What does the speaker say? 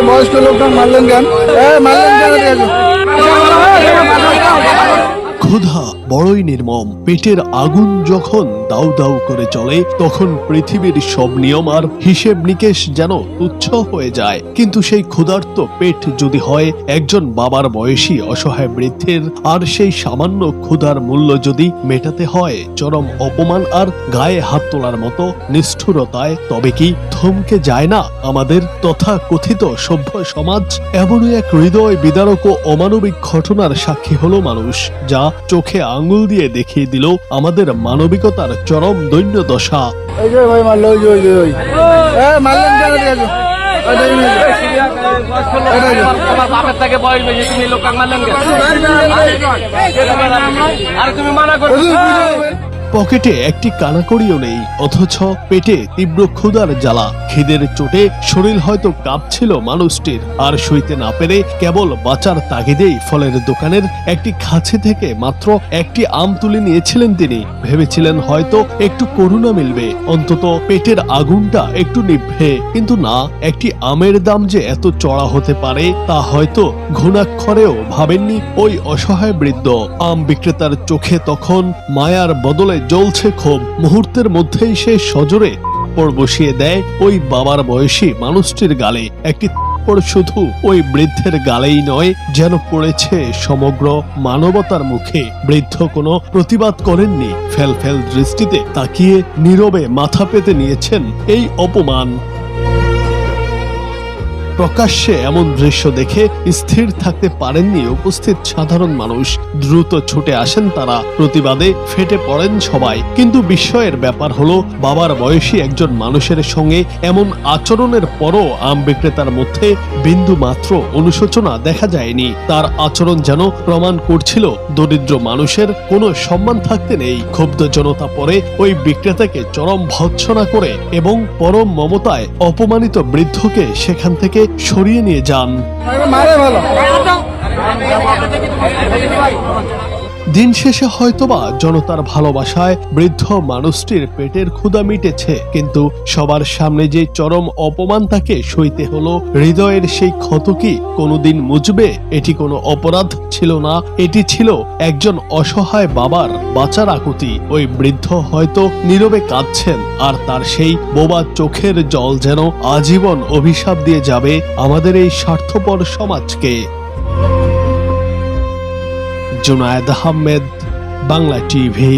বয়স্ক লোকটা মারলেন কেন? ক্ষুধা বড়ই নির্মম। পেটের আগুন যখন দাউ দাউ করে চলে তখন পৃথিবীর সব নিয়ম আর হিসেব নিকেশ যেন তুচ্ছ হয়ে যায়। কিন্তু সেই ক্ষুধার্ত পেট যদি হয় একজন বাবার বয়সী অসহায় বৃদ্ধের, আর সেই সামান্য ক্ষুধার মূল্য যদি মেটাতে হয় চরম অপমান আর গায়ে হাত তোলার মতো নিষ্ঠুরতায়, তবে কি থমকে যায় না আমাদের তথা কথিত সভ্য সমাজ? এমনই এক হৃদয় বিদারক ও অমানবিক ঘটনার সাক্ষী হলো মানুষ, যা চোখে আঙ্গুল দিয়ে দেখিয়ে দিল আমাদের মানবিকতার চরম দৈন্য দশা। পকেটে একটি কানাকড়িও নেই, অথচ পেটে তীব্র ক্ষুধার জ্বালা। খিদের চোটে শরীর হয়তো কাঁপছিল মানুষটির, আর সইতে না পেরে কেবল বাঁচার তাগিদেই ফলের দোকানের একটি খাঁচি থেকে মাত্র একটি আম তুলে নিয়েছিলেন তিনি। ভেবেছিলেন হয়তো একটু করুণা মিলবে, অন্তত পেটের আগুনটা একটু নিভবে। কিন্তু না, একটি আমের দাম যে এত চড়া হতে পারে তা হয়তো ঘুণাক্ষরেও ভাবেননি ওই অসহায় বৃদ্ধ। আম বিক্রেতার চোখে তখন মায়ার বদলে জ্বলছে ক্ষোভ। মুহূর্তের মধ্যেই সে সজোরে থাপ্পড় বসিয়ে দেয় ওই বাবার বয়সী মানুষটির গালে। একটি থাপ্পড় শুধু ওই বৃদ্ধের গালেই নয়, যেন পড়েছে সমগ্র মানবতার মুখে। বৃদ্ধ কোনো প্রতিবাদ করেননি, ফেল ফেল দৃষ্টিতে তাকিয়ে নীরবে মাথা পেতে নিয়েছেন এই অপমান। প্রকাশ্যে এমন দৃশ্য দেখে স্থির থাকতে পারেননি উপস্থিত সাধারণ মানুষ। দ্রুত ছুটে আসেন তারা, প্রতিবাদে ফেটে পড়েন সবাই। কিন্তু বিস্ময়ের ব্যাপার হলো বাবার বয়সী একজন মানুষের সঙ্গে এমন আচরণের পরও আম বিক্রেতার মধ্যে বিন্দু মাত্র অনুশোচনা দেখা যায়নি। তার আচরণ যেন প্রমাণ করছিল দরিদ্র মানুষের কোনো সম্মান থাকতে নেই। ক্ষুব্ধ জনতা পরে ওই বিক্রেতাকে চরম ভৎসনা করে এবং পরম মমতায় অপমানিত বৃদ্ধকে সেখান থেকে সরিয়ে নিয়ে যান। দিন শেষে হয়তোবা জনতার ভালোবাসায় বৃদ্ধ মানুষটির পেটের ক্ষুধা মিটেছে, কিন্তু সবার সামনে যে চরম অপমান তাকে সইতে হলো, হৃদয়ের সেই ক্ষত কি কোনোদিন মুছবে? এটি কোনো অপরাধ ছিল না, এটি ছিল একজন অসহায় বাবার বাঁচার আকুতি। ওই বৃদ্ধ হয়তো নীরবে কাঁদছেন, আর তার সেই বোবা চোখের জল যেন আজীবন অভিশাপ দিয়ে যাবে আমাদের এই স্বার্থপর সমাজকে। জুনায়েদ আহমেদ, বাংলা টিভি।